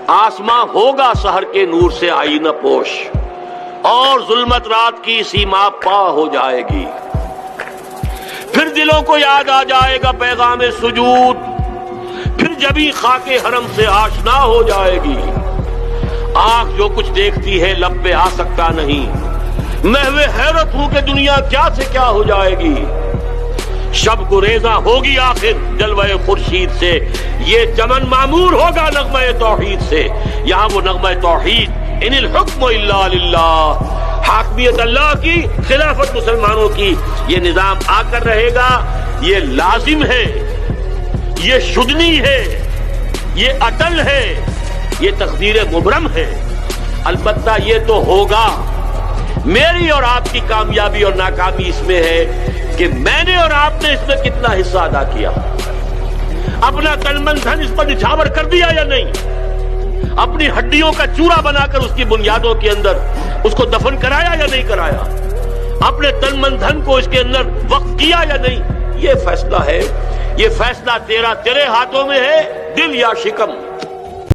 آسماں ہوگا سحر کے نور سے آئینہ پوش، اور ظلمت رات کی سیما پا ہو جائے گی۔ پھر دلوں کو یاد آ جائے گا پیغام سجود، پھر جبھی خاک حرم سے آشنا ہو جائے گی۔ آنکھ جو کچھ دیکھتی ہے لب پہ آ سکتا نہیں، محو حیرت ہوں کہ دنیا کیا سے کیا ہو جائے گی۔ شب کو ریزہ ہوگی آخر جلوہ خورشید سے، یہ چمن معمور ہوگا نغمہ توحید سے۔ یہاں وہ نغمہ توحید، ان الحکم الا للہ، حاکمیت اللہ کی، خلافت مسلمانوں کی، یہ نظام آ کر رہے گا۔ یہ لازم ہے، یہ شدنی ہے، یہ اٹل ہے، یہ تقدیر مبرم ہے۔ البتہ یہ تو ہوگا۔ میری اور آپ کی کامیابی اور ناکامی اس میں ہے کہ میں نے اور آپ نے اس میں کتنا حصہ ادا کیا، اپنا تن من دھن اس پر نچھاور کر دیا یا نہیں، اپنی ہڈیوں کا چورا بنا کر اس کی بنیادوں کے اندر اس کو دفن کرایا یا نہیں کرایا، اپنے تن من دھن کو اس کے اندر وقف کیا یا نہیں۔ یہ فیصلہ ہے، یہ فیصلہ تیرے ہاتھوں میں ہے، دل یا شکم۔